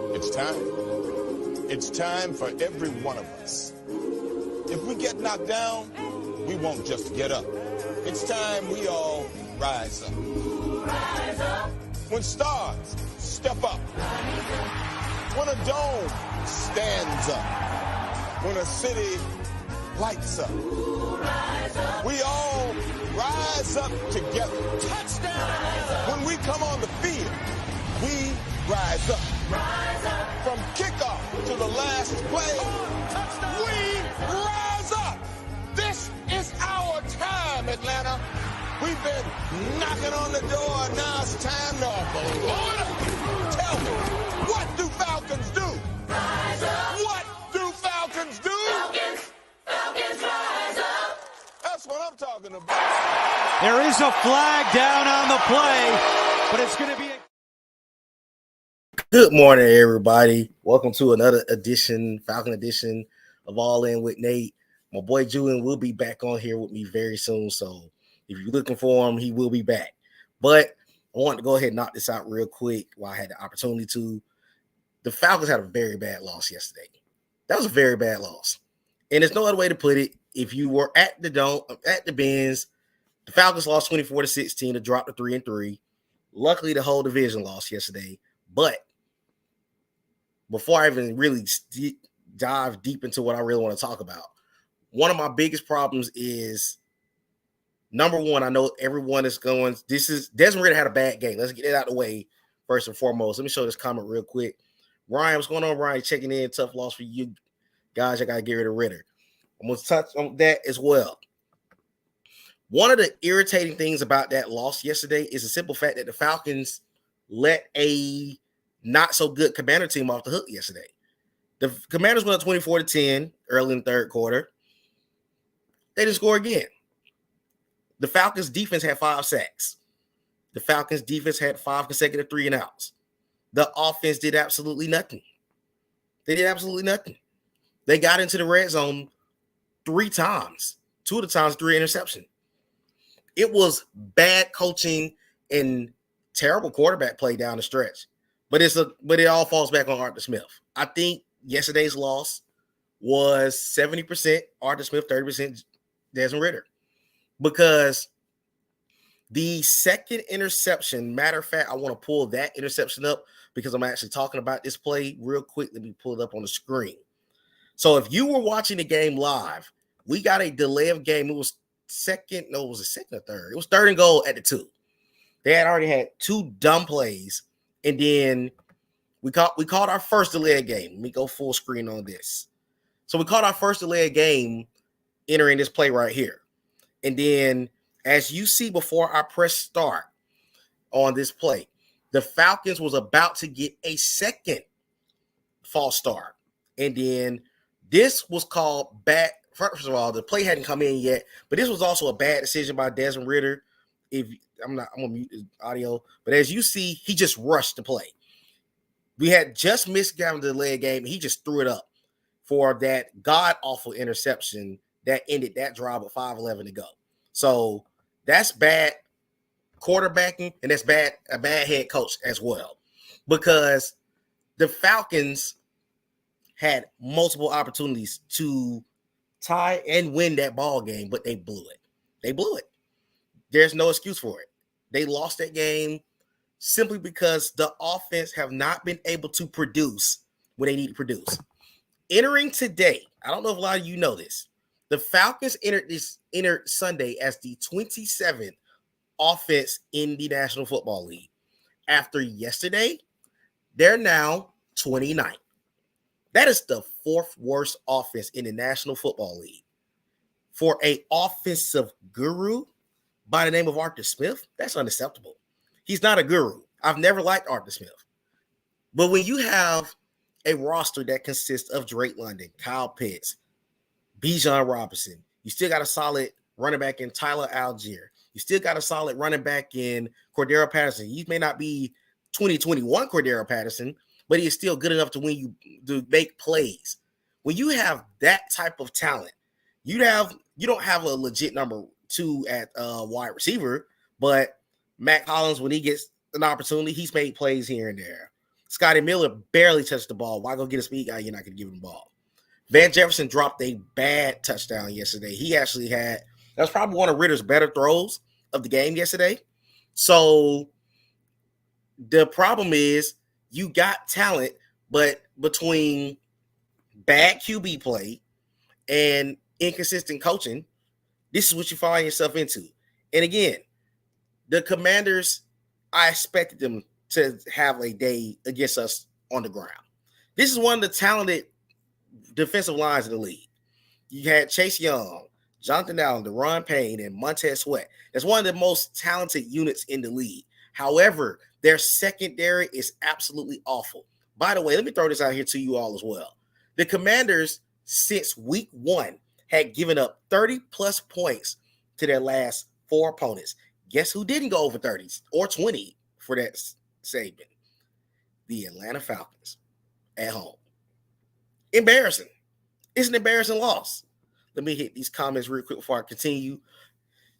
It's time. It's time for every one of us. If we get knocked down, we won't just get up. It's time we all rise up. Rise up. When stars step up. When a dome stands up. When a city lights up. We all rise up together. Touchdown! When we come on the field, we rise up. Rise up. From kickoff to the last play, we rise up. This is our time, Atlanta. We've been knocking on the door. Now it's time to blow it up. Tell me, what do Falcons do? Rise up. What do Falcons do? Falcons rise up. That's what I'm talking about. There is a flag down on the play, but it's going to be Good morning, everybody. Welcome to another Falcon edition of All In with Nate. My boy Julian will be back on here with me very soon, so if you're looking for him, he will be back. But I want to go ahead and knock this out real quick while I had the opportunity to. The Falcons had a very bad loss yesterday. That was a very bad loss. And there's no other way to put it. If you were at the Benz, the Falcons lost 24-16 to drop to 3-3. Luckily, the whole division lost yesterday. But before I even really dive deep into what I really want to talk about, one of my biggest problems is, number one, I know everyone is going, Desmond Ridder had a bad game. Let's get it out of the way first and foremost. Let me show this comment real quick. Ryan, what's going on, Ryan? Checking in. Tough loss for you guys. I got to get rid of Ridder. I'm going to touch on that as well. One of the irritating things about that loss yesterday is the simple fact that the Falcons let a not so good Commander team off the hook yesterday. The Commanders went up 24-10 early in the third quarter. They didn't score again. The Falcons defense had 5 sacks. The Falcons defense had 5 consecutive 3-and-outs. The offense did absolutely nothing. They did absolutely nothing. They got into the red zone 3 times. 2 of the times, 3 interceptions. It was bad coaching and terrible quarterback play down the stretch. But it all falls back on Arthur Smith. I think yesterday's loss was 70% Arthur Smith, 30% Desmond Ridder. Because the second interception, matter of fact, I want to pull that interception up because I'm actually talking about this play real quick. Let me pull it up on the screen. So if you were watching the game live, we got a delay of game. It was was it second or third? It was 3rd and goal at the 2. They had already had 2 dumb plays. And then we called our first delay of game. Let me go full screen on this. So we called our first delay of game entering this play right here. And then as you see before I press start on this play, the Falcons was about to get a second false start. And then this was called bad. First of all, the play hadn't come in yet, but this was also a bad decision by Desmond Ridder. I'm gonna mute the audio, but as you see, he just rushed the play. We had just missed having the delay game. He just threw it up for that god-awful interception that ended that drive with 5:11 to go. So that's bad quarterbacking, and that's a bad head coach as well, because the Falcons had multiple opportunities to tie and win that ball game, but they blew it. They blew it. There's no excuse for it. They lost that game simply because the offense have not been able to produce when they need to produce. Entering today, I don't know if a lot of you know this, the Falcons entered Sunday as the 27th offense in the National Football League. After yesterday, they're now 29th. That is the 4th worst offense in the National Football League. For an offensive guru by the name of Arthur Smith, that's unacceptable. He's not a guru. I've never liked Arthur Smith. But when you have a roster that consists of Drake London, Kyle Pitts, Bijan Robinson, you still got a solid running back in Tyler Algier. You still got a solid running back in Cordero Patterson. He may not be 2021 Cordero Patterson, but he is still good enough to make plays. When you have that type of talent, you don't have a legit number 2 at wide receiver, but Matt Collins, when he gets an opportunity, he's made plays here and there. Scotty Miller barely touched the ball. Why go get a speed guy? You're not going to give him the ball. Van Jefferson dropped a bad touchdown yesterday. He actually that was probably one of Ritter's better throws of the game yesterday. So the problem is you got talent, but between bad QB play and inconsistent coaching, this is what you find yourself into. And again, the Commanders, I expected them to have a day against us on the ground. This is one of the talented defensive lines in the league. You had Chase Young, Jonathan Allen, Deron Payne, and Montez Sweat. That's one of the most talented units in the league. However, their secondary is absolutely awful. By the way, let me throw this out here to you all as well. The Commanders, since week 1, had given up 30-plus points to their last 4 opponents. Guess who didn't go over 30 or 20 for that segment? The Atlanta Falcons at home. Embarrassing. It's an embarrassing loss. Let me hit these comments real quick before I continue.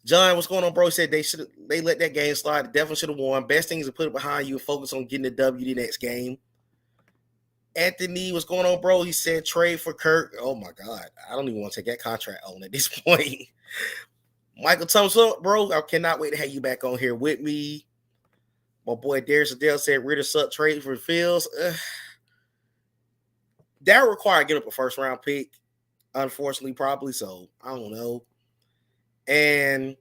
John, what's going on, bro? He said they let that game slide. They definitely should have won. Best thing is to put it behind you and focus on getting the W the next game. Anthony, what's going on, bro? He said trade for Kirk. Oh, my God. I don't even want to take that contract on at this point. Michael Thomas, bro, I cannot wait to have you back on here with me. My boy Darius Adele said Ritter sucked trade for Fields. That would require giving up a first-round pick, unfortunately, probably. So, I don't know. And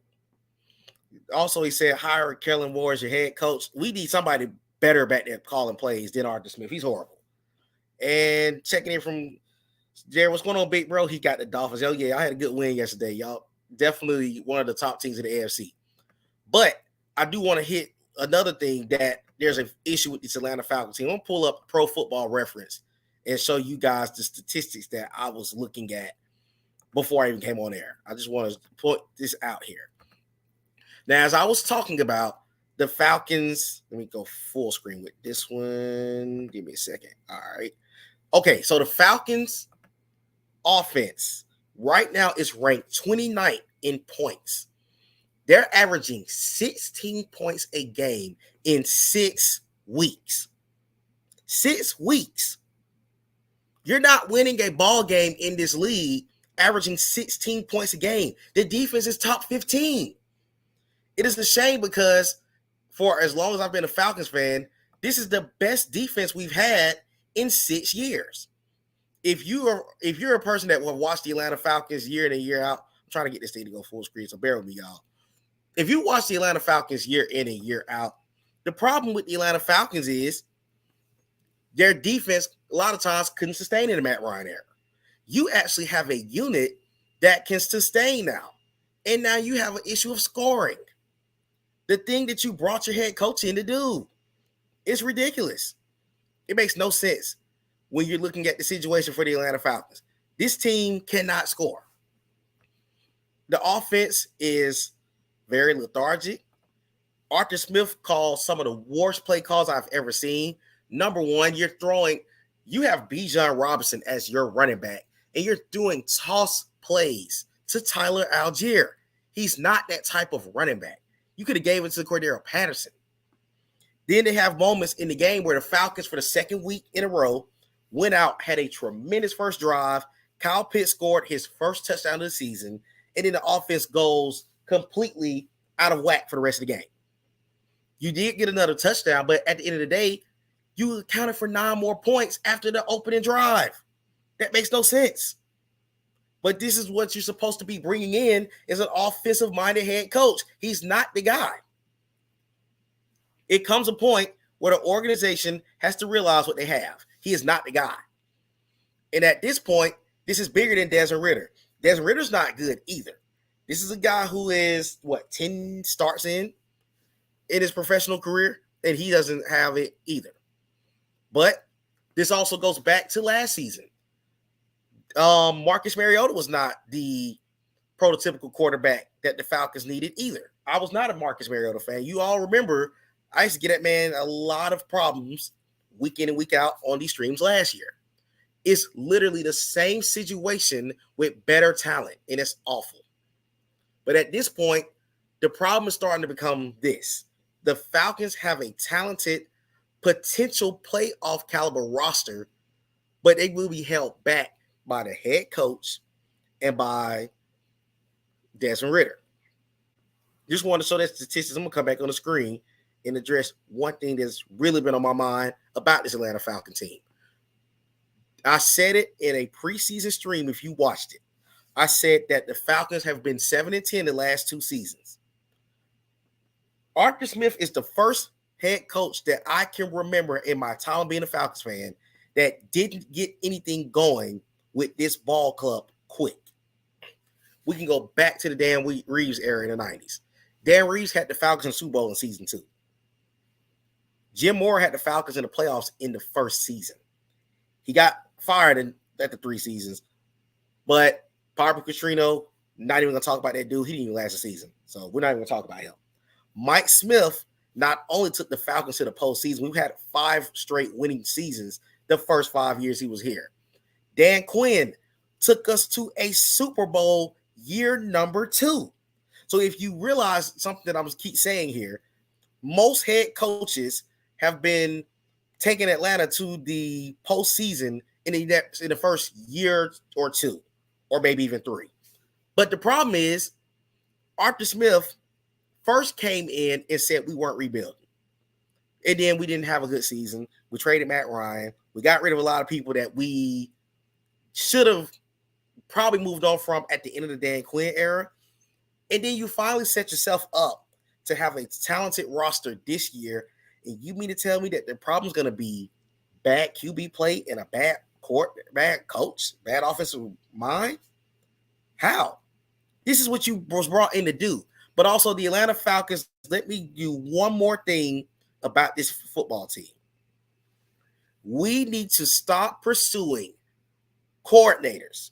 also, he said, hire Kellen Moore as your head coach. We need somebody better back there calling plays than Arthur Smith. He's horrible. And checking in from Jared, what's going on, big bro? He got the Dolphins. Oh, yeah, I had a good win yesterday, y'all. Definitely one of the top teams in the AFC. But I do want to hit another thing that there's an issue with this Atlanta Falcons team. I'm going to pull up Pro Football Reference and show you guys the statistics that I was looking at before I even came on air. I just want to point this out here. Now, as I was talking about the Falcons, let me go full screen with this one. Give me a second. All right. Okay, so the Falcons offense right now is ranked 29th in points. They're averaging 16 points a game in 6 weeks. 6 weeks. You're not winning a ball game in this league averaging 16 points a game. The defense is top 15. It is a shame because for as long as I've been a Falcons fan, this is the best defense we've had in 6 years. If you're a person that will watch the Atlanta Falcons year in and year out, I'm trying to get this thing to go full screen, so bear with me, y'all. If you watch the Atlanta Falcons year in and year out, the problem with the Atlanta Falcons is their defense a lot of times couldn't sustain in the Matt Ryan era. You actually have a unit that can sustain now. And now you have an issue of scoring. The thing that you brought your head coach in to do. It's ridiculous. It makes no sense when you're looking at the situation for the Atlanta Falcons. This team cannot score. The offense is very lethargic. Arthur Smith calls some of the worst play calls I've ever seen. Number one, you have Bijan Robinson as your running back, and you're doing toss plays to Tyler Algier. He's not that type of running back. You could have gave it to Cordero Patterson. Then they have moments in the game where the Falcons, for the second week in a row, went out, had a tremendous first drive. Kyle Pitts scored his first touchdown of the season, and then the offense goes completely out of whack for the rest of the game. You did get another touchdown, but at the end of the day, you accounted for 9 more points after the opening drive. That makes no sense. But this is what you're supposed to be bringing in as an offensive-minded head coach. He's not the guy. It comes a point where the organization has to realize what they have. He is not the guy. And at this point, this is bigger than Desmond Ridder. Desmond Ridder's not good either. This is a guy who is, 10 starts in his professional career, and he doesn't have it either. But this also goes back to last season. Marcus Mariota was not the prototypical quarterback that the Falcons needed either. I was not a Marcus Mariota fan. You all remember I used to get that man a lot of problems week in and week out on these streams last year. It's literally the same situation with better talent, and it's awful. But at this point, the problem is starting to become this. The Falcons have a talented potential playoff caliber roster, but they will be held back by the head coach and by Desmond Ridder. Just want to show that statistics. I'm going to come back on the screen and address one thing that's really been on my mind about this Atlanta Falcon team. I said it in a preseason stream if you watched it. I said that the Falcons have been 7-10 the last 2 seasons. Arthur Smith is the first head coach that I can remember in my time being a Falcons fan that didn't get anything going with this ball club quick. We can go back to the Dan Reeves era in the 90s. Dan Reeves had the Falcons in Super Bowl in season 2. Jim Moore had the Falcons in the playoffs in the first season. He got fired at the 3 seasons, but Barbara Catrino, not even going to talk about that dude. He didn't even last a season, so we're not even going to talk about him. Mike Smith not only took the Falcons to the postseason, we've had 5 straight winning seasons the first 5 years he was here. Dan Quinn took us to a Super Bowl year number 2. So if you realize something that I'm going to keep saying here, most head coaches have been taking Atlanta to the postseason in the first year or 2, or maybe even 3. But the problem is Arthur Smith first came in and said we weren't rebuilding. And then we didn't have a good season. We traded Matt Ryan. We got rid of a lot of people that we should have probably moved on from at the end of the Dan Quinn era. And then you finally set yourself up to have a talented roster this year. And you mean to tell me that the problem's going to be bad QB play and a bad coach, bad offensive mind? How? This is what you was brought in to do. But also the Atlanta Falcons, let me do one more thing about this football team. We need to stop pursuing coordinators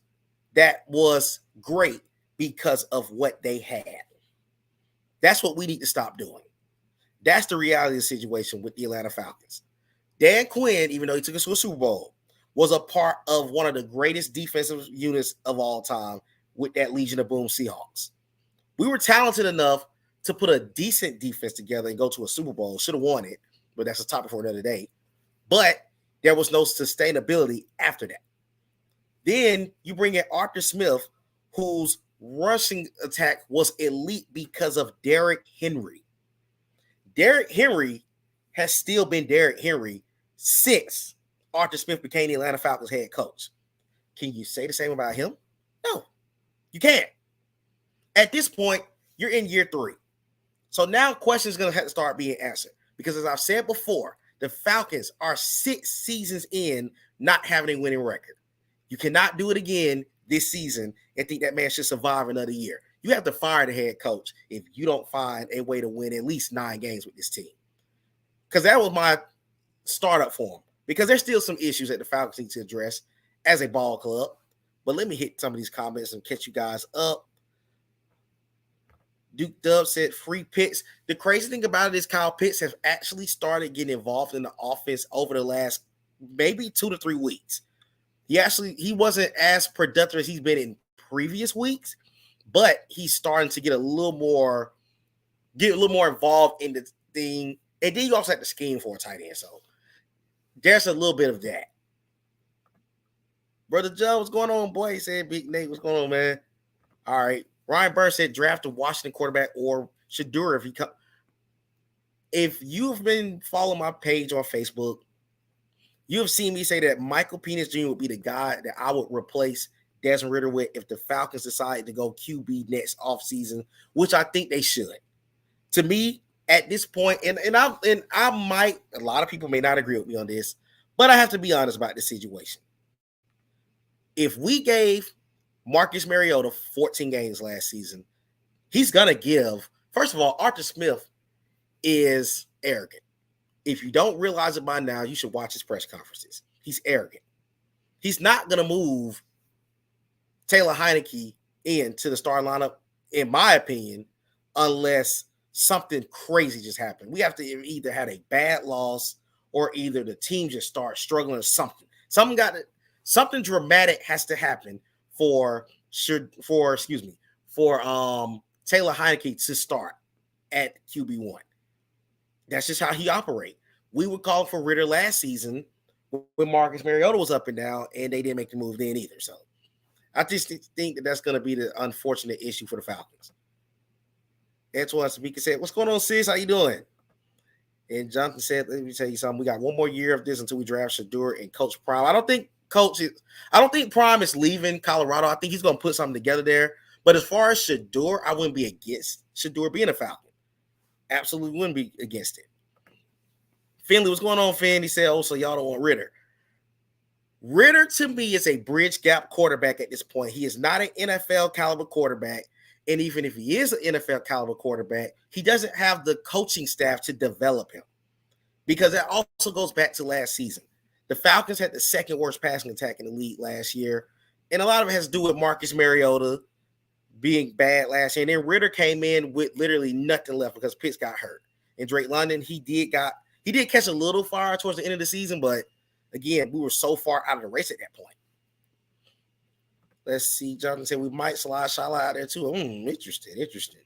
that was great because of what they had. That's what we need to stop doing. That's the reality of the situation with the Atlanta Falcons. Dan Quinn, even though he took us to a Super Bowl, was a part of one of the greatest defensive units of all time with that Legion of Boom Seahawks. We were talented enough to put a decent defense together and go to a Super Bowl. Should have won it, but that's a topic for another day. But there was no sustainability after that. Then you bring in Arthur Smith, whose rushing attack was elite because of Derrick Henry. Derrick Henry has still been Derrick Henry since Arthur Smith became the Atlanta Falcons head coach. Can you say the same about him? No, you can't. At this point, you're in year 3. So now questions are going to have to start being answered. Because as I've said before, the Falcons are 6 seasons in not having a winning record. You cannot do it again this season and think that man should survive another year. You have to fire the head coach if you don't find a way to win at least 9 games with this team. Because that was my startup for him. Because there's still some issues that the Falcons need to address as a ball club. But let me hit some of these comments and catch you guys up. Duke Dub said free Pitts. The crazy thing about it is Kyle Pitts has actually started getting involved in the offense over the last maybe 2 to 3 weeks. He wasn't as productive as he's been in previous weeks, but he's starting to get a little more involved in the thing. And then you also have to scheme for a tight end. So there's a little bit of that. Brother Joe, what's going on, boy? He said, Big Nate, what's going on, man? All right. Ryan Burns said draft a Washington quarterback or Shedeur if he come. If you've been following my page on Facebook, you have seen me say that Michael Penix Jr. would be the guy that I would replace Desmond Ridder with if the Falcons decide to go QB next offseason, which I think they should. To me, at this point, and I might, a lot of people may not agree with me on this, but I have to be honest about this situation. If we gave Marcus Mariota 14 games last season, he's going to give, first of all, Arthur Smith is arrogant. If you don't realize it by now, you should watch his press conferences. He's arrogant. He's not going to move Taylor Heineke into the starting lineup, in my opinion, unless something crazy just happened. We have to either have a bad loss or either the team just starts struggling or something. Something dramatic has to happen for Taylor Heineke to start at QB1. That's just how he operates. We were calling for Ritter last season when Marcus Mariota was up and down, and they didn't make the move then either. So I just think that that's going to be the unfortunate issue for the Falcons. Antoine Speaker said, "What's going on, sis? How you doing?" And Jonathan said, "Let me tell you something. We got one more year of this until we draft Shedeur and Coach Prime. I don't think Prime is leaving Colorado. I think he's going to put something together there. But as far as Shedeur, I wouldn't be against Shedeur being a Falcon. Absolutely wouldn't be against it." Finley, what's going on, Finn? He said, "Oh, so y'all don't want Ritter." Ritter, to me, is a bridge gap quarterback at this point. He is not an NFL caliber quarterback. And even if he is an NFL caliber quarterback, he doesn't have the coaching staff to develop him. Because that also goes back to last season. The Falcons had the second worst passing attack in the league last year. And a lot of it has to do with Marcus Mariota being bad last year. And then Ritter came in with literally nothing left because Pitts got hurt. And Drake London, he did catch a little fire towards the end of the season, but again, we were so far out of the race at that point. Let's see. Jonathan said we might slide Shala out there too. Interesting.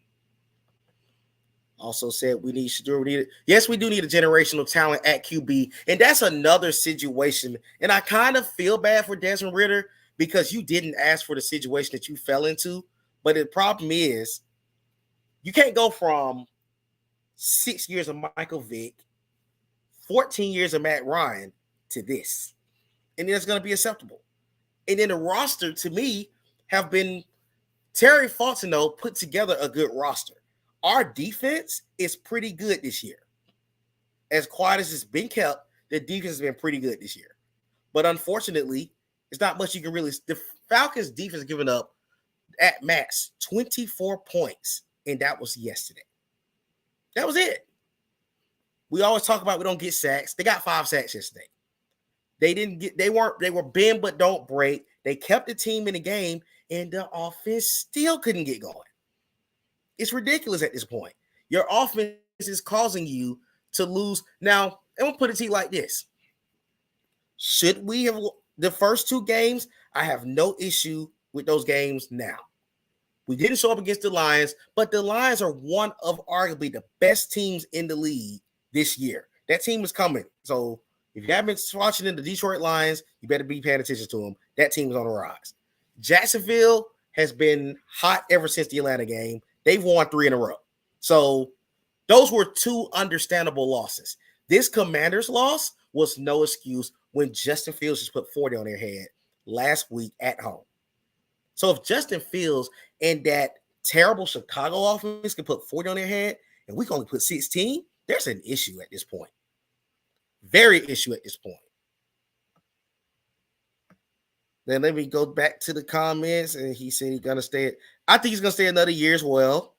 Also said we need Shedeur. Yes, we do need a generational talent at QB, and that's another situation. And I kind of feel bad for Desmond Ritter because you didn't ask for the situation that you fell into. But the problem is, you can't go from 6 years of Michael Vick, 14 years of Matt Ryan to this. And it's going to be acceptable. And then the roster, to me, have been Terry Fontenot put together a good roster. Our defense is pretty good this year. As quiet as it's been kept, the defense has been pretty good this year. But unfortunately, it's not much you can really – the Falcons' defense has given up at max 24 points, and that was yesterday. That was it. We always talk about we don't get sacks. They got 5 sacks yesterday. They were bend but don't break. They kept the team in the game, and the offense still couldn't get going. It's ridiculous at this point. Your offense is causing you to lose. Now, I'm going to put it to you like this. Should we have the first 2 games? I have no issue with those games now. We didn't show up against the Lions, but the Lions are one of arguably the best teams in the league this year. That team is coming. So if you haven't been watching the Detroit Lions, you better be paying attention to them. That team is on the rise. Jacksonville has been hot ever since the Atlanta game. They've won 3 in a row. So those were 2 understandable losses. This Commanders loss was no excuse when Justin Fields just put 40 on their head last week at home. So if Justin Fields and that terrible Chicago offense can put 40 on their head and we can only put 16, there's an issue at this point. Very issue at this point. Then let me go back to the comments. And he said he's going to stay. I think he's going to stay another year as well.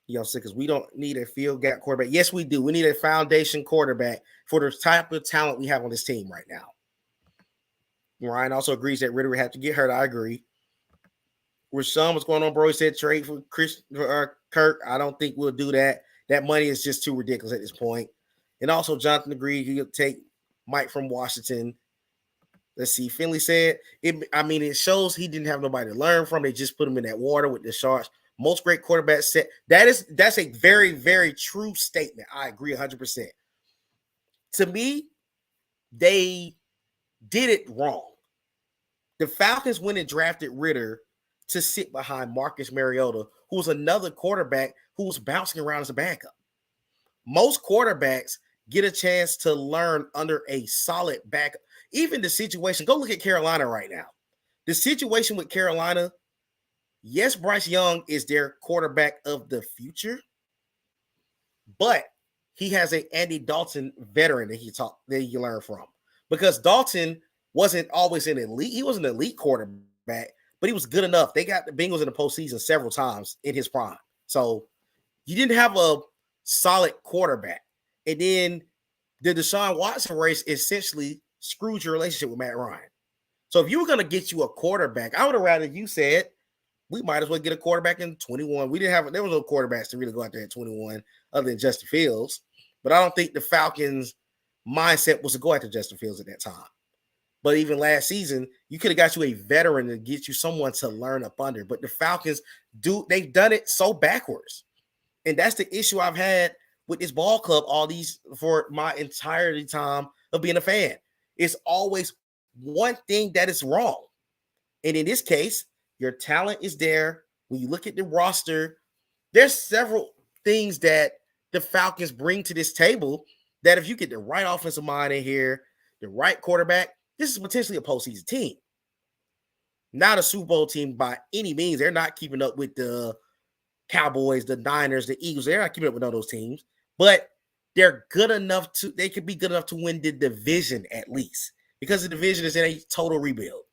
You know, because we don't need a field gap quarterback. Yes, we do. We need a foundation quarterback for the type of talent we have on this team right now. Ryan also agrees that Ritter would have to get hurt. I agree. Rashawn, what's going on, bro? He said trade for Kirk. I don't think we'll do that. That money is just too ridiculous at this point. And also, Jonathan agreed he'll take Mike from Washington. Let's see. Finley said, it shows he didn't have nobody to learn from. They just put him in that water with the sharks. Most great quarterbacks said that's a very, very true statement. I agree 100%. To me, they did it wrong. The Falcons went and drafted Ritter to sit behind Marcus Mariota, who was another quarterback who was bouncing around as a backup. Most quarterbacks get a chance to learn under a solid backup. Even the situation, go look at Carolina right now. The situation with Carolina, yes, Bryce Young is their quarterback of the future, but he has an Andy Dalton veteran that you learn from. Because Dalton wasn't always an elite. He was an elite quarterback, but he was good enough. They got the Bengals in the postseason several times in his prime. So you didn't have a solid quarterback. And then the Deshaun Watson race essentially screwed your relationship with Matt Ryan. So if you were going to get you a quarterback, I would have rather you said, we might as well get a quarterback in 21. There was no quarterbacks to really go out there at 21 other than Justin Fields. But I don't think the Falcons' mindset was to go after Justin Fields at that time. But even last season, you could have got you a veteran to get you someone to learn up under. But the Falcons they've done it so backwards. And that's the issue I've had with this ball club for my entirety time of being a fan. It's always one thing that is wrong. And in this case, your talent is there. When you look at the roster, there's several things that the Falcons bring to this table that if you get the right offensive mind in here, the right quarterback, this is potentially a postseason team. Not a Super Bowl team by any means. They're not keeping up with the Cowboys, the Niners, the Eagles. They're not keeping up with all those teams, but they could be good enough to win the division at least, because the division is in a total rebuild.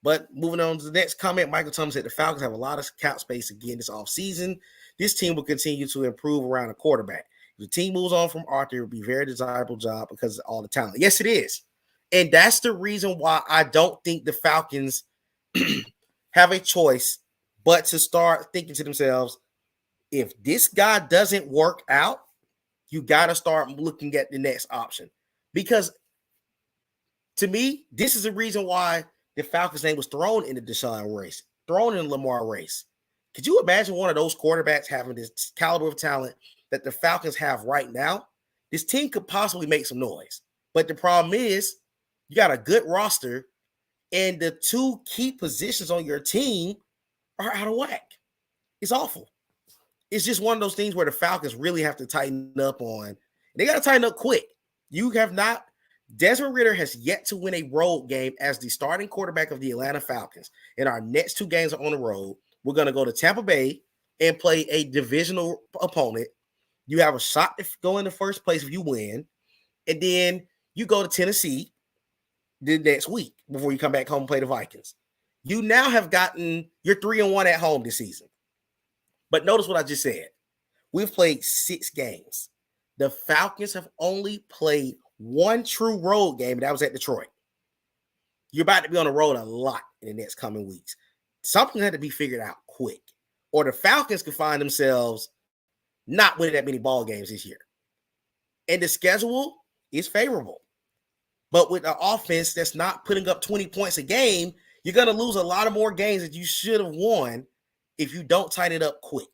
But moving on to the next comment, Michael Thomas said the Falcons have a lot of cap space again this offseason. This team will continue to improve around a quarterback. If the team moves on from Arthur, it will be a very desirable job because of all the talent. Yes, it is. And that's the reason why I don't think the Falcons have a choice but to start thinking to themselves, if this guy doesn't work out, you got to start looking at the next option. Because to me, this is the reason why the Falcons' name was thrown in the Deshaun race, thrown in the Lamar race. Could you imagine one of those quarterbacks having this caliber of talent that the Falcons have right now? This team could possibly make some noise. But the problem is, you got a good roster, and the two key positions on your team are out of whack. It's awful. It's just one of those things where the Falcons really have to tighten up on. They got to tighten up quick. Desmond Ridder has yet to win a road game as the starting quarterback of the Atlanta Falcons. And our next two games are on the road. We're going to go to Tampa Bay and play a divisional opponent. You have a shot to go in the first place if you win. And then you go to Tennessee the next week before you come back home and play the Vikings. You now have you're 3-1 at home this season. But notice what I just said. We've played 6 games. The Falcons have only played one true road game, and that was at Detroit. You're about to be on the road a lot in the next coming weeks. Something had to be figured out quick, or the Falcons could find themselves not winning that many ball games this year. And the schedule is favorable. But with an offense that's not putting up 20 points a game, you're going to lose a lot of more games that you should have won if you don't tighten it up quick.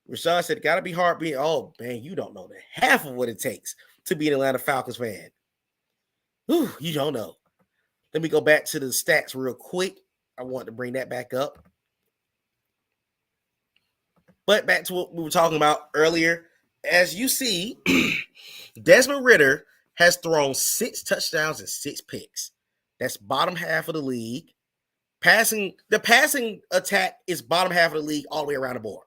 Rashawn said, got to be hard being, oh, man, you don't know the half of what it takes to be an Atlanta Falcons fan. Whew, you don't know. Let me go back to the stats real quick. I want to bring that back up. But back to what we were talking about earlier. As you see, Desmond Ridder has thrown 6 touchdowns and 6 picks. That's bottom half of the league. The passing attack is bottom half of the league all the way around the board.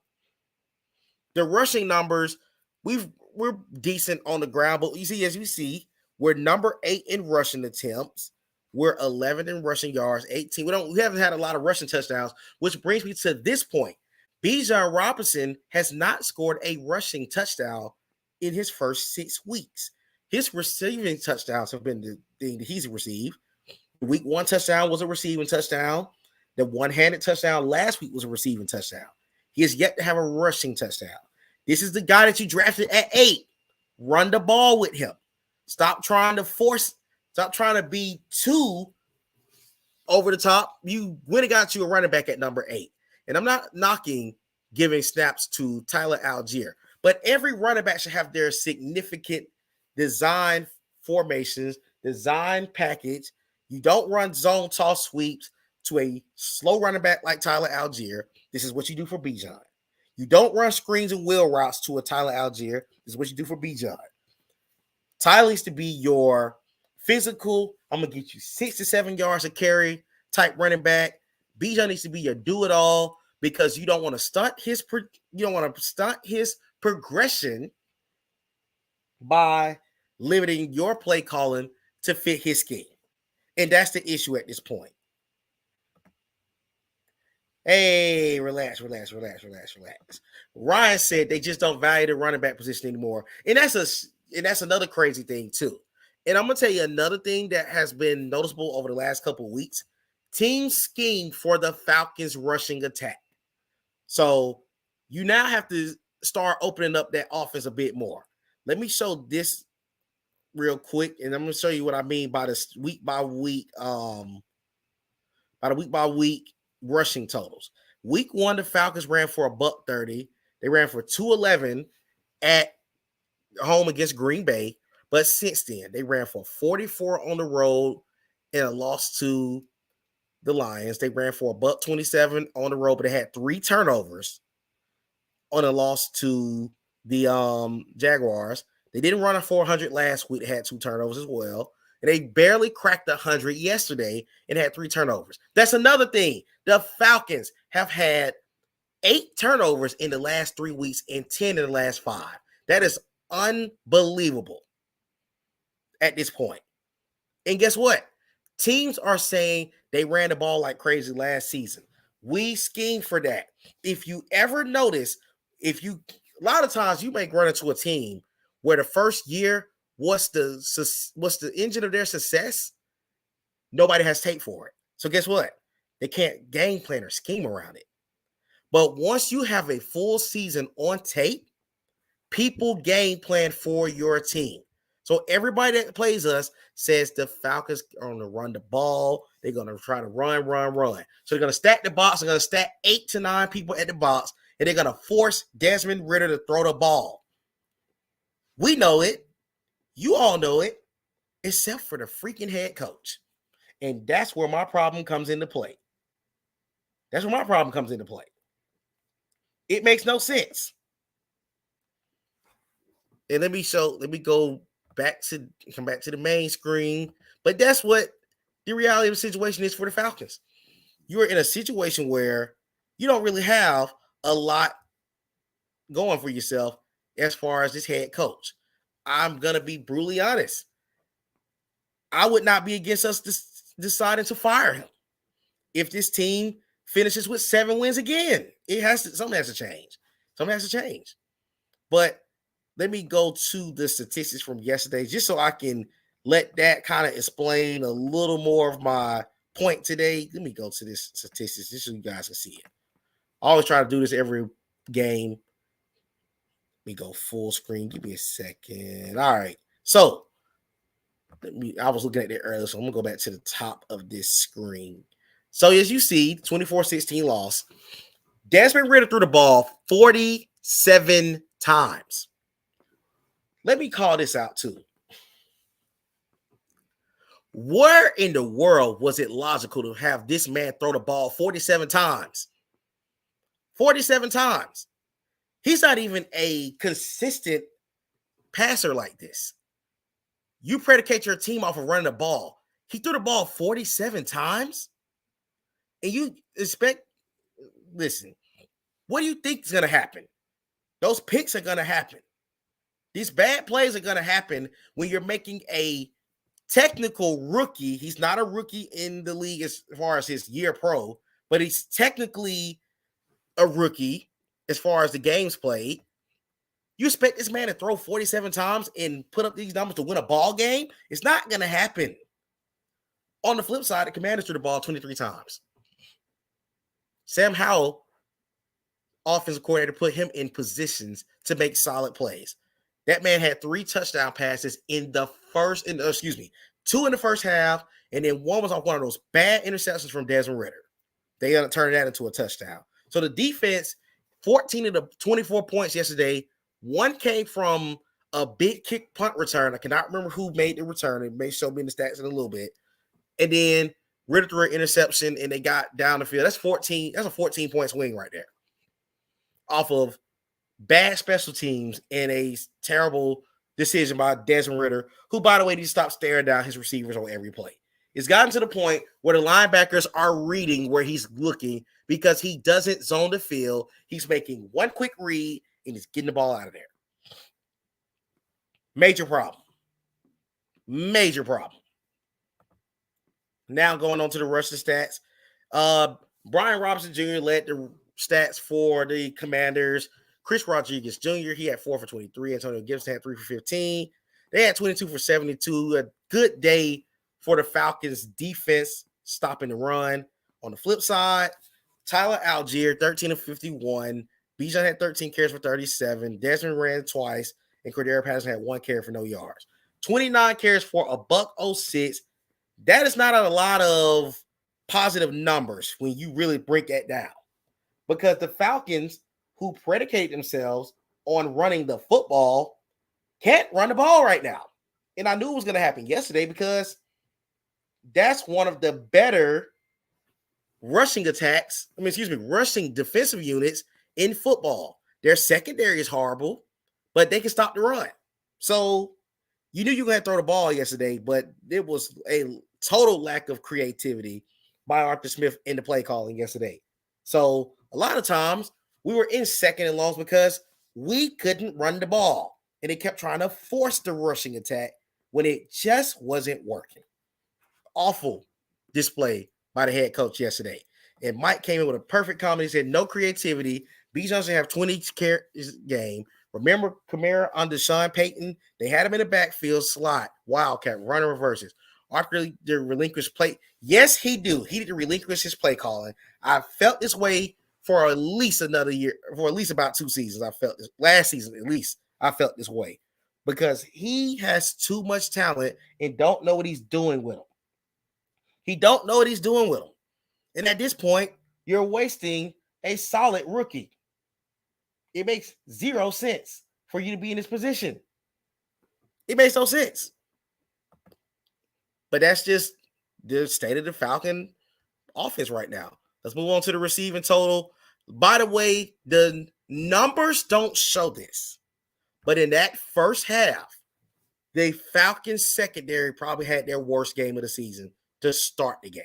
The rushing numbers, we're decent on the ground, but as you see, we're number 8 in rushing attempts. We're 11 in rushing yards, 18. We haven't had a lot of rushing touchdowns, which brings me to this point. Bijan Robinson has not scored a rushing touchdown in his first 6 weeks. His receiving touchdowns have been the thing that he's received. The week 1 touchdown was a receiving touchdown. The one-handed touchdown last week was a receiving touchdown. He has yet to have a rushing touchdown. This is the guy that you drafted at 8. Run the ball with him. Stop trying to be too over the top. You went and got you a running back at number 8. And I'm not knocking giving snaps to Tyler Algier, but every running back should have their significant design formations, design package. You don't run zone toss sweeps to a slow running back like Tyler Algier. This is what you do for Bijan. You don't run screens and wheel routes to a Tyler Algier. This is what you do for Bijan. Tyler needs to be your physical, I'm going to get you 6 to 7 yards of carry type running back. Bijan needs to be your do-it-all because you don't want to stunt his progression by limiting your play calling to fit his scheme. And that's the issue at this point. Hey, relax. Ryan said they just don't value the running back position anymore. And that's another crazy thing too. And I'm going to tell you another thing that has been noticeable over the last couple of weeks. Teams scheme for the Falcons rushing attack. So you now have to start opening up that offense a bit more. Let me show this real quick, and I'm going to show you what I mean by this week by week rushing totals. Week 1, the Falcons ran for $130. They ran for 211 at home against Green Bay. But since then, they ran for 44 on the road in a loss to the Lions. They ran for $127 on the road, but they had 3 turnovers on a loss to the Jaguars. They didn't run a 400 last week. They had 2 turnovers as well. And they barely cracked 100 yesterday and had 3 turnovers. That's another thing. The Falcons have had 8 turnovers in the last 3 weeks and 10 in the last 5. That is unbelievable at this point. And guess what? Teams are saying they ran the ball like crazy last season. We schemed for that. If you ever notice, a lot of times you may run into a team where the first year, what's the engine of their success? Nobody has tape for it. So guess what? They can't game plan or scheme around it. But once you have a full season on tape, people game plan for your team. So everybody that plays us says the Falcons are going to run the ball. They're going to try to run. So they're going to stack the box. They're going to stack 8 to 9 people at the box, and they're going to force Desmond Ridder to throw the ball. We know it. You all know it, except for the freaking head coach. And that's where my problem comes into play. It makes no sense. And let me come back to the main screen. But that's what the reality of the situation is for the Falcons. You're in a situation where you don't really have a lot going for yourself as far as this head coach. I'm going to be brutally honest. I would not be against us deciding to fire him if this team finishes with 7 wins again. Something has to change. But let me go to the statistics from yesterday just so I can let that kind of explain a little more of my point today. Let me go to this statistics just so you guys can see it. I always try to do this every game. Let me go full screen. Give me a second. All right. So I was looking at it earlier, so I'm going to go back to the top of this screen. So as you see, 24-16 loss. Desmond Ridder threw the ball 47 times. Let me call this out too. Where in the world was it logical to have this man throw the ball 47 times? 47 times. He's not even a consistent passer like this. You predicate your team off of running the ball. He threw the ball 47 times? And you expect, listen, what do you think is going to happen? Those picks are going to happen. These bad plays are going to happen when you're making a technical rookie. He's not a rookie in the league as far as his year pro, but he's technically a rookie as far as the games played. You expect this man to throw 47 times and put up these numbers to win a ball game? It's not going to happen. On the flip side, the Commanders threw the ball 23 times. Sam Howell, offensive coordinator, put him in positions to make solid plays. That man had 3 touchdown passes two in the first half, and then one was off one of those bad interceptions from Desmond Ridder. They got to turn that into a touchdown. So the defense, 14 of the 24 points yesterday, one came from a big kick punt return. I cannot remember who made the return. It may show me in the stats in a little bit. And then Ridder threw an interception, and they got down the field. That's 14. That's a 14-point swing right there off of bad special teams and a terrible decision by Desmond Ridder, who, by the way, needs to stop staring down his receivers on every play. It's gotten to the point where the linebackers are reading where he's looking because he doesn't zone the field. He's making one quick read and he's getting the ball out of there. Major problem. Now going on to the rushing stats. Brian Robinson Jr. led the stats for the Commanders. Chris Rodriguez Jr., he had 4 for 23. Antonio Gibson had 3 for 15. They had 22 for 72. A good day for the Falcons defense stopping the run. On the flip side, Tyler Algier, 13 of 51. Bijan had 13 carries for 37. Desmond ran twice, and Cordero Patterson had 1 carry for no yards. 29 carries for $106. That is not a lot of positive numbers when you really break that down. Because the Falcons, who predicate themselves on running the football can't run the ball right now. And I knew it was going to happen yesterday because that's one of the better rushing defensive units in football. Their secondary is horrible, but they can stop the run. So you knew you were going to throw the ball yesterday, but it was a total lack of creativity by Arthur Smith in the play calling yesterday. So a lot of times we were in second and longs because we couldn't run the ball, and they kept trying to force the rushing attack when it just wasn't working. Awful display by the head coach yesterday. And Mike came in with a perfect comment. He said, no creativity. Bijan should have 20 carries game. Remember Kamara under Sean Payton? They had him in the backfield slot. Wildcat, running reverses. Arthur the relinquished play. Yes, he do. He did relinquish his play calling. I felt this way for at least another year, for at least about 2 seasons. I felt this last season, at least I felt this way because he has too much talent and don't know what he's doing with him. He don't know what he's doing with him. And at this point, you're wasting a solid rookie. It makes 0 sense for you to be in this position. It makes no sense. But that's just the state of the Falcon offense right now. Let's move on to the receiving total. By the way, the numbers don't show this. But in that first half, the Falcons secondary probably had their worst game of the season to start the game.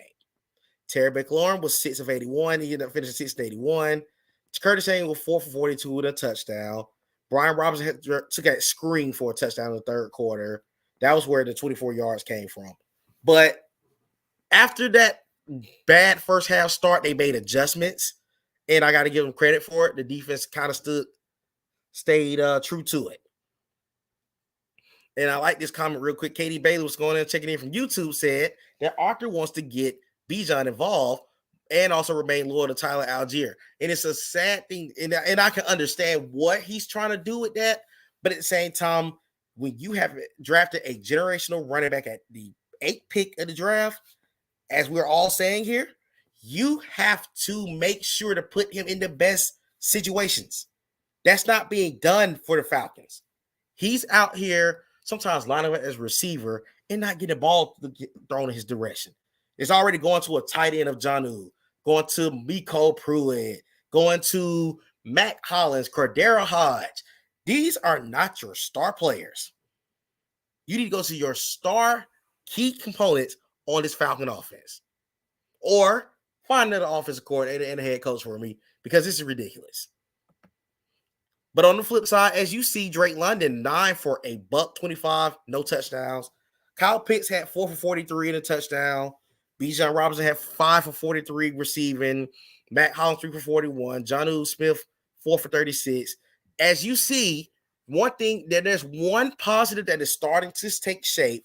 Terry McLaurin was 6 of 81. He ended up finishing 6 of 81. Curtis Samuel was 4 for 42 with a touchdown. Brian Robinson took that screen for a touchdown in the third quarter. That was where the 24 yards came from. But after that bad first half start, they made adjustments, and I got to give them credit for it. The defense kind of stayed true to it. And I like this comment real quick. Katie Bailey was going in and checking in from YouTube, said that Arthur wants to get Bijan involved and also remain loyal to Tyler Algier. And it's a sad thing, and I can understand what he's trying to do with that, but at the same time, when you have drafted a generational running back at the 8th pick of the draft, as we're all saying here, you have to make sure to put him in the best situations. That's not being done for the Falcons. He's out here sometimes lining up as receiver and not getting the ball thrown in his direction. It's already going to a tight end of Jonnu, going to Miko Pruitt, going to Mac Hollins, Cordero Hodge. These are not your star players. You need to go to your star key components on this Falcon offense. Or find another offensive coordinator and a head coach for me because this is ridiculous. But on the flip side, as you see, Drake London, 9 for a $125, no touchdowns. Kyle Pitts had 4 for 43 and a touchdown. Bijan Robinson had 5 for 43 receiving. Matt Hollins, 3 for 41. Jonnu Smith, 4 for 36. As you see, one thing that there's one positive that is starting to take shape.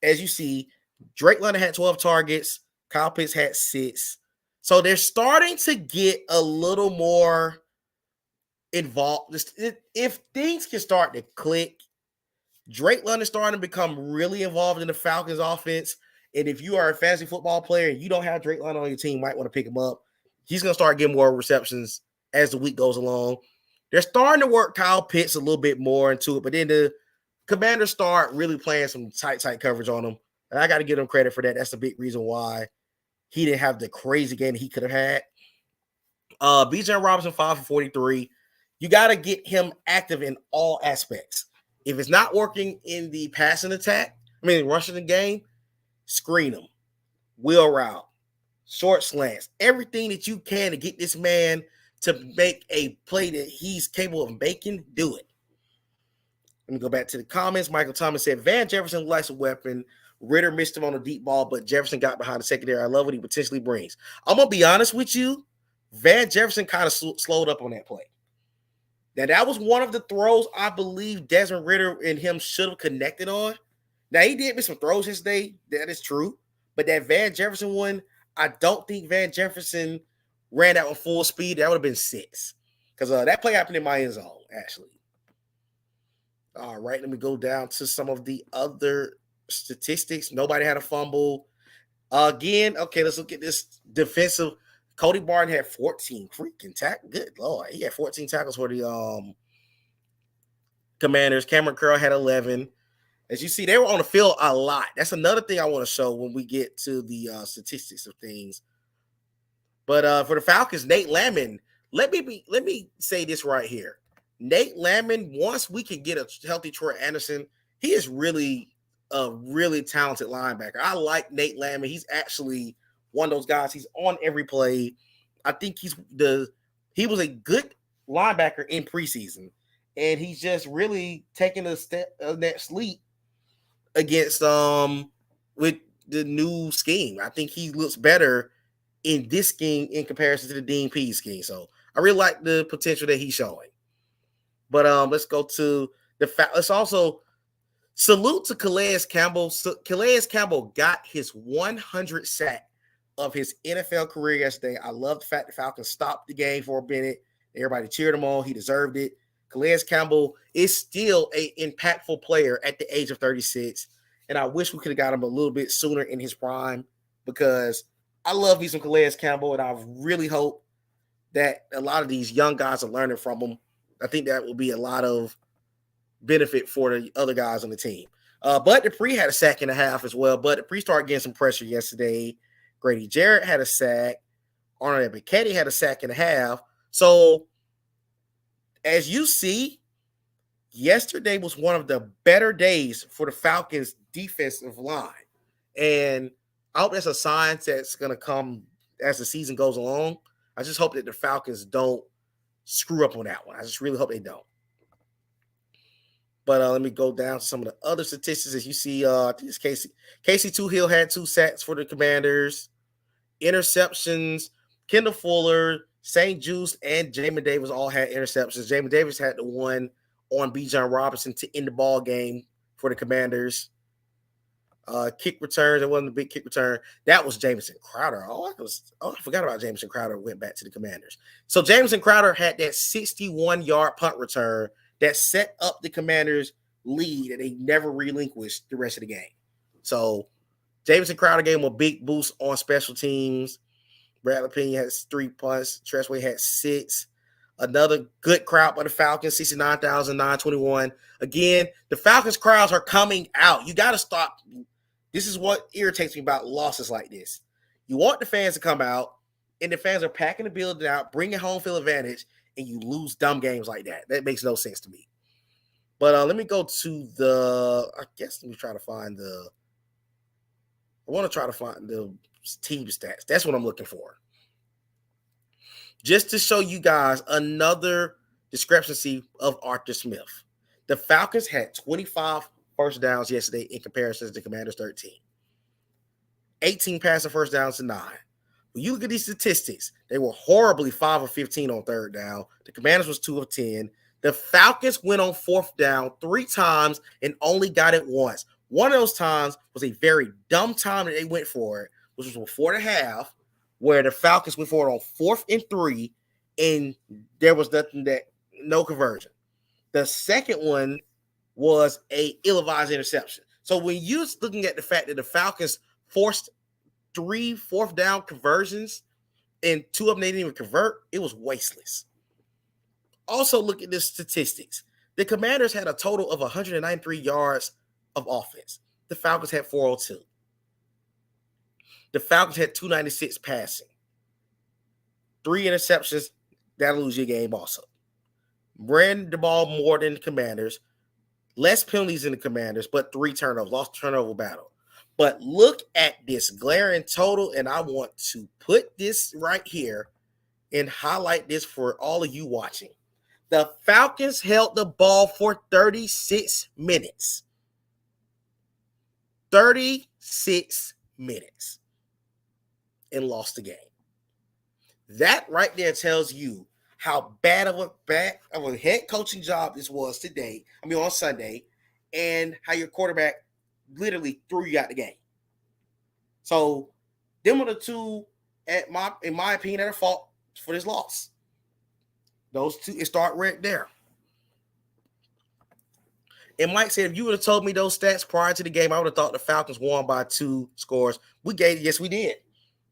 As you see, Drake London had 12 targets. Kyle Pitts had 6. So they're starting to get a little more involved. If things can start to click, Drake London starting to become really involved in the Falcons offense. And if you are a fantasy football player and you don't have Drake London on your team, you might want to pick him up. He's going to start getting more receptions as the week goes along. They're starting to work Kyle Pitts a little bit more into it, but then the Commanders start really playing some tight coverage on him. And I got to give him credit for that. That's the big reason why he didn't have the crazy game he could have had. Bijan Robinson, 5 for 43. You got to get him active in all aspects. If it's not working in the passing attack, rushing the game, screen him, wheel route, short slants, everything that you can to get this man to make a play that he's capable of making, do it. Let me go back to the comments. Michael Thomas said, Van Jefferson likes a weapon. Ritter missed him on a deep ball, but Jefferson got behind the secondary. I love what he potentially brings. I'm going to be honest with you. Van Jefferson kind of slowed up on that play. Now, that was one of the throws I believe Desmond Ritter and him should have connected on. Now, he did miss some throws yesterday. That is true. But that Van Jefferson one, I don't think Van Jefferson ran out on full speed. That would have been 6. Because that play happened in my end zone, actually. All right, let me go down to some of the other statistics. Nobody had a fumble. Again, okay, let's look at this defensive. Cody Barton had 14 freaking tackles. Good Lord. He had 14 tackles for the Commanders. Cameron Curl had 11. As you see, they were on the field a lot. That's another thing I want to show when we get to the statistics of things. But for the Falcons, Nate Landman, let me say this right here. Nate Landman, once we can get a healthy Troy Anderson, he is really a really talented linebacker. I like Nate Landman. He's actually one of those guys. He's on every play. I think he was a good linebacker in preseason, and he's just really taking a step next leap against with the new scheme. I think he looks better in this scheme in comparison to the Dean Pease scheme. So I really like the potential that he's showing. But let's go to let's also salute to Calais Campbell. So Calais Campbell got his 100th sack of his NFL career yesterday. I love the fact the Falcons stopped the game for a minute. Everybody cheered him on. He deserved it. Calais Campbell is still an impactful player at the age of 36. And I wish we could have got him a little bit sooner in his prime, because I love me some Calais Campbell, and I really hope that a lot of these young guys are learning from him. I think that will be a lot of benefit for the other guys on the team. Bud Dupree had a sack and a half as well. Bud Dupree started getting some pressure yesterday. Grady Jarrett had a sack. Arnold Ebiketie had a sack and a half. So, as you see, yesterday was one of the better days for the Falcons' defensive line. And I hope that's a sign that's going to come as the season goes along. I just hope that the Falcons don't screw up on that one. I just really hope they don't. But let me go down to some of the other statistics. As you see, I think it's Casey Toohill had 2 sacks for the Commanders. Interceptions, Kendall Fuller, St. Juice, and Jamin Davis all had interceptions. Jamin Davis had the one on Bijan Robinson to end the ball game for the Commanders. Kick returns. It wasn't a big kick return. That was Jamison Crowder. I forgot about Jamison Crowder. Went back to the Commanders. So Jamison Crowder had that 61-yard punt return that set up the Commanders' lead, and they never relinquished the rest of the game. So Jamison Crowder gave him a big boost on special teams. Bradley Pinion has 3 punts. Tressway had 6. Another good crowd by the Falcons, 69,921. Again, the Falcons crowds are coming out. You got to stop. This is what irritates me about losses like this. You want the fans to come out, and the fans are packing the building out, bringing home field advantage, and you lose dumb games like that. That makes no sense to me. But let me go to let me try to find I want to try to find the team stats. That's what I'm looking for. Just to show you guys another discrepancy of Arthur Smith. The Falcons had 25 first downs yesterday in comparison to the Commanders' 13. 18 passing first downs to 9. When you look at these statistics, they were horribly 5 of 15 on third down. The Commanders was 2 of 10. The Falcons went on fourth down 3 times and only got it once. One of those times was a very dumb time that they went for it, which was before the half, where the Falcons went for it on 4th and 3, and there was no conversion. The second one was a ill-advised interception. So when you're looking at the fact that the Falcons forced 3 fourth down conversions and 2 of them they didn't even convert, it was wasteless. Also, look at the statistics. The Commanders had a total of 193 yards of offense. The Falcons had 402. The Falcons had 296 passing. 3 interceptions, that'll lose your game also. Ran the ball more than the Commanders. Less penalties than the Commanders, but 3 turnovers. Lost turnover battle. But look at this glaring total, and I want to put this right here and highlight this for all of you watching. The Falcons held the ball for 36 minutes. 36 minutes. And lost the game. That right there tells you how bad of a head coaching job this was on Sunday, and how your quarterback literally threw you out the game. So, them are the 2, in my opinion, that are fault for this loss. Those 2, it start right there. And Mike said, if you would have told me those stats prior to the game, I would have thought the Falcons won by 2 scores. Yes, we did.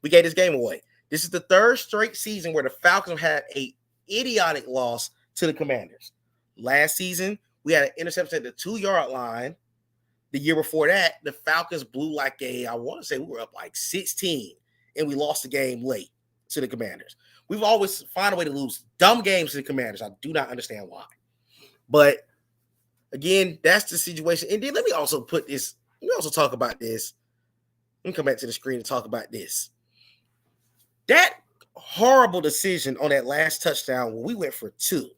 We gave this game away. This is the third straight season where the Falcons had a idiotic loss to the Commanders. Last season, we had an interception at the 2-yard line. The year before that, the Falcons blew like I want to say we were up like 16, and we lost the game late to the Commanders. We've always found a way to lose dumb games to the Commanders. I do not understand why. But again, that's the situation. And then let me also talk about this. Let me come back to the screen and talk about this. That horrible decision on that last touchdown when we went for 2,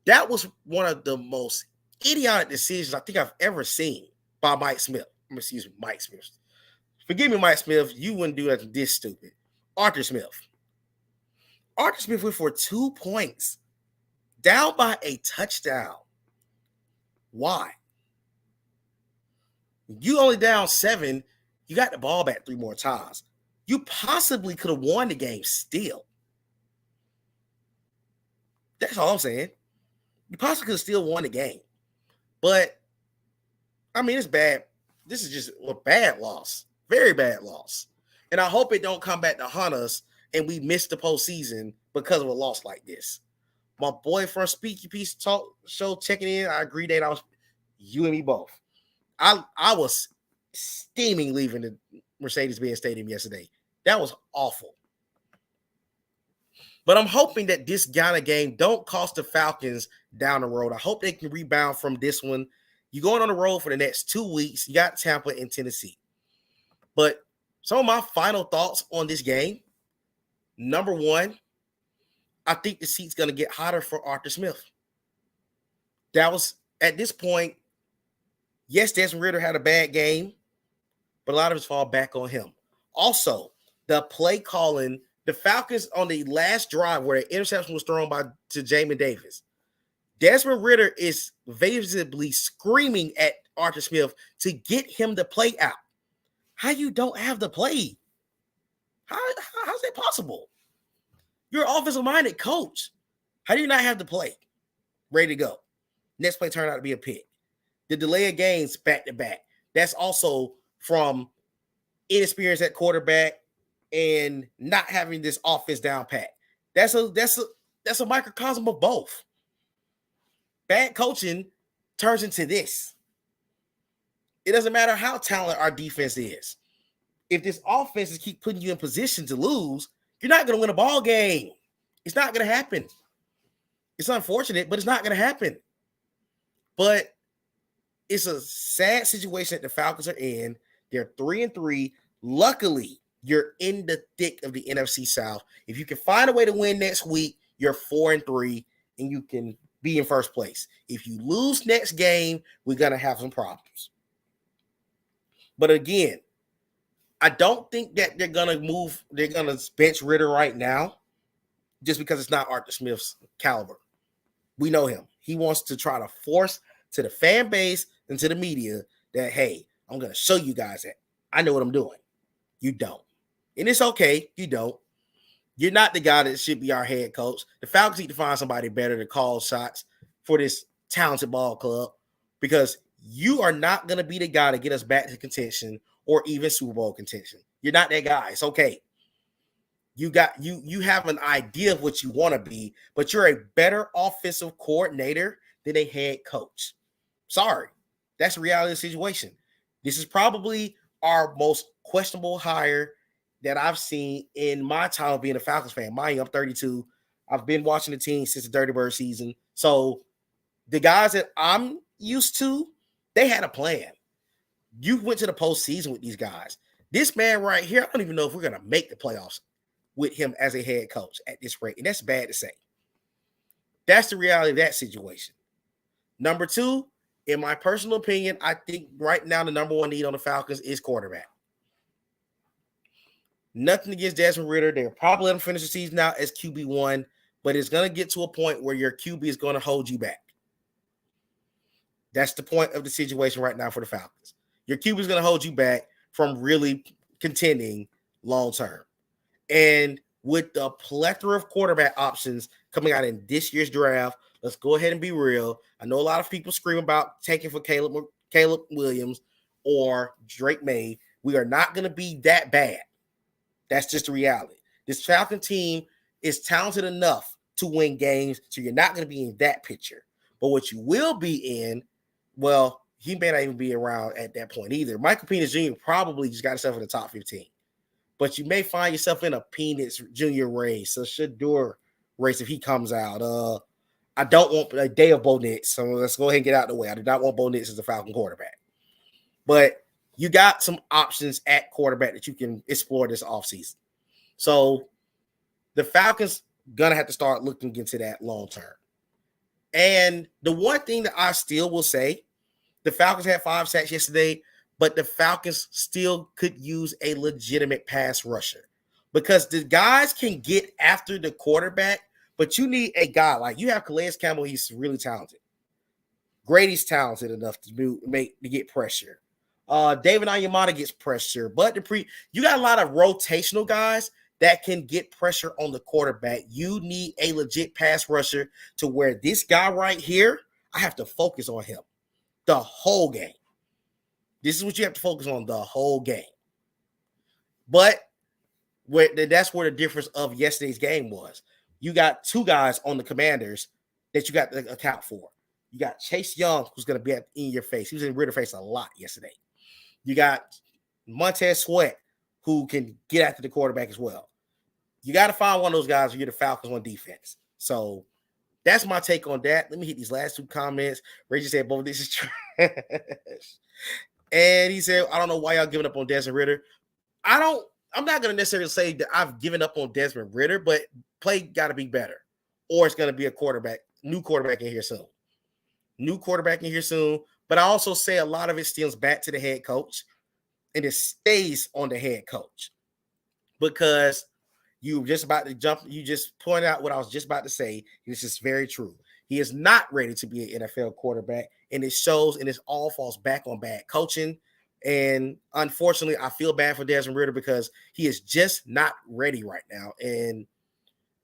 that was one of the most idiotic decisions I think I've ever seen by Mike Smith. Excuse me, Mike Smith. Forgive me, Mike Smith. You wouldn't do that this stupid. Arthur Smith. Arthur Smith went for 2 points, down by a touchdown. Why? You only down 7. You got the ball back 3 more times. You possibly could have won the game still. That's all I'm saying. You possibly could have still won the game. But, I mean, it's bad. This is just a bad loss. Very bad loss. And I hope it don't come back to haunt us and we miss the postseason because of a loss like this. My boy from Speaky Piece Talk Show checking in. I agree that I was you and me both. I was steaming leaving the Mercedes-Benz Stadium yesterday. That was awful. But I'm hoping that this kind of game don't cost the Falcons down the road. I hope they can rebound from this one. You're going on the road for the next 2 weeks. You got Tampa and Tennessee. But some of my final thoughts on this game. Number one, I think the seat's going to get hotter for Arthur Smith. That was, at this point, yes, Desmond Ridder had a bad game, but a lot of us fall back on him. Also, the play calling, the Falcons on the last drive where the interception was thrown to Jamin Davis. Desmond Ridder is visibly screaming at Arthur Smith to get him the play out. How you don't have the play? How's that possible? You're an offensive-minded coach. How do you not have the play ready to go? Next play turned out to be a pick. The delay of games back-to-back. That's also from inexperience at quarterback and not having this offense down pat. That's a microcosm of both. Bad coaching turns into this. It doesn't matter how talented our defense is. If this offense is keep putting you in position to lose, you're not going to win a ball game. It's not going to happen. It's unfortunate, but it's not going to happen. But it's a sad situation that the Falcons are in. They're 3-3. Luckily, you're in the thick of the NFC South. If you can find a way to win next week, you're 4-3, and you can be in first place. If you lose next game, we're going to have some problems. But again, I don't think that they're going to bench Ridder right now just because it's not Arthur Smith's caliber. We know him. He wants to try to force to the fan base and to the media that, hey, I'm going to show you guys that I know what I'm doing. You don't. And it's okay. You don't. You're not the guy that should be our head coach. The Falcons need to find somebody better to call shots for this talented ball club because you are not going to be the guy to get us back to contention or even Super Bowl contention. You're not that guy. It's okay. You have an idea of what you want to be, but you're a better offensive coordinator than a head coach. Sorry. That's the reality of the situation. This is probably our most questionable hire that I've seen in my time of being a Falcons fan. Mind you, I'm 32. I've been watching the team since the Dirty Bird season. So the guys that I'm used to, they had a plan. You went to the postseason with these guys. This man right here, I don't even know if we're going to make the playoffs with him as a head coach at this rate. And that's bad to say. That's the reality of that situation. Number two, in my personal opinion, I think right now the number one need on the Falcons is quarterback. Nothing against Desmond Ridder. They'll probably let him finish the season out as QB1, but it's going to get to a point where your QB is going to hold you back. That's the point of the situation right now for the Falcons. Your QB is going to hold you back from really contending long term. And with the plethora of quarterback options coming out in this year's draft, let's go ahead and be real. I know a lot of people scream about taking for Caleb Williams or Drake May. We are not going to be that bad. That's just the reality. This Falcon team is talented enough to win games, so you're not going to be in that picture. But what you will be in, well, he may not even be around at that point either. Michael Penix Jr. probably just got himself in the top 15. But you may find yourself in a Penix Jr. race, a Shador race if he comes out. I don't want a day of Bo Nix, so let's go ahead and get out of the way. I do not want Bo Nix as a Falcon quarterback. But you got some options at quarterback that you can explore this offseason. So the Falcons going to have to start looking into that long term. And the one thing that I still will say, the Falcons had 5 sacks yesterday, but the Falcons still could use a legitimate pass rusher because the guys can get after the quarterback, but you need a guy like you have Calais Campbell. He's really talented. Grady's talented enough to get pressure. David Onyemata gets pressure, but you got a lot of rotational guys that can get pressure on the quarterback. You need a legit pass rusher to where this guy right here, I have to focus on him the whole game. This is what you have to focus on the whole game. But that's where the difference of yesterday's game was. You got 2 guys on the Commanders that you got to account for. You got Chase Young, who's going to be in your face. He was in Ritter's face a lot yesterday. You got Montez Sweat, who can get after the quarterback as well. You got to find one of those guys who you're the Falcons on defense. So that's my take on that. Let me hit these last 2 comments. Reggie said, both this is trash. And he said, I don't know why y'all giving up on Desmond Ridder. I'm not going to necessarily say that I've given up on Desmond Ridder, but play got to be better. Or it's going to be new quarterback in here soon. But I also say a lot of it stems back to the head coach, and it stays on the head coach because you just pointed out what I was just about to say. This is very true. He is not ready to be an NFL quarterback, and it shows, and it all falls back on bad coaching. And unfortunately, I feel bad for Desmond Ridder because he is just not ready right now. And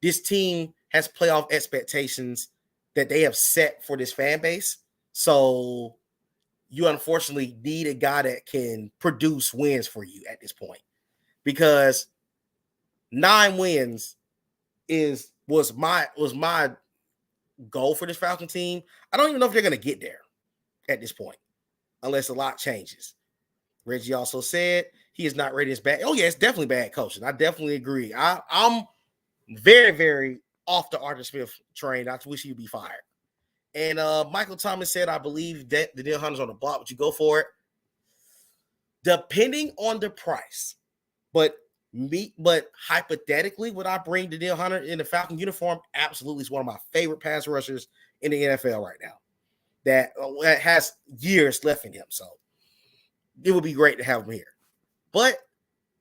this team has playoff expectations that they have set for this fan base. So you unfortunately need a guy that can produce wins for you at this point, because 9 wins was my goal for this Falcon team. I don't even know if they're going to get there at this point unless a lot changes. Reggie also said he is not ready as bad. Oh, yeah, it's definitely bad coaching. I definitely agree. I'm very, very off the Arthur Smith train. I wish he'd be fired. And Michael Thomas said, I believe that the Danielle Hunter's on the block. Would you go for it? Depending on the price. But hypothetically, would I bring Danielle Hunter in the Falcon uniform? Absolutely. He's one of my favorite pass rushers in the NFL right now that has years left in him. So it would be great to have him here. But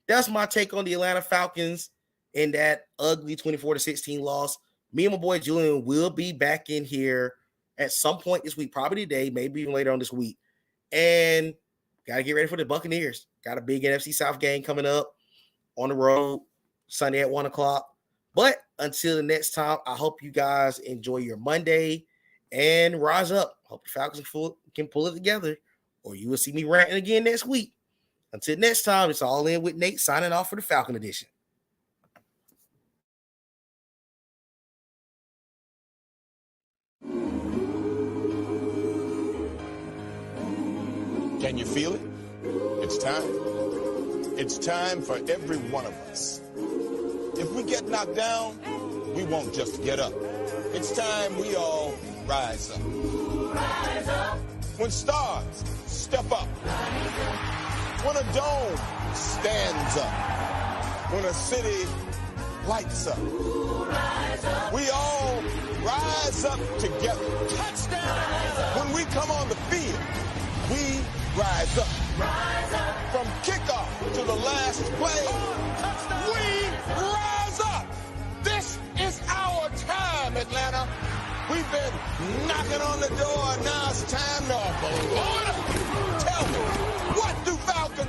that's my take on the Atlanta Falcons and that ugly 24-16 loss. Me and my boy Julian will be back in here at some point this week, probably today, maybe even later on this week. And got to get ready for the Buccaneers. Got a big NFC South game coming up on the road Sunday at 1 o'clock. But until the next time, I hope you guys enjoy your Monday and rise up. Hope the Falcons can pull it together, or you will see me ranting again next week. Until next time, it's All In with Nate signing off for the Falcon edition. Can you feel it? It's time. It's time for every one of us. If we get knocked down, we won't just get up. It's time we all rise up. Rise up. When stars step up. When a dome stands up. When a city lights up. We all rise up together. Touchdown! When we come on the field, we rise up. Rise up. From kickoff to the last play, we rise up. This is our time, Atlanta. We've been knocking on the door. Now it's time to blow it up. Tell me, what do Falcons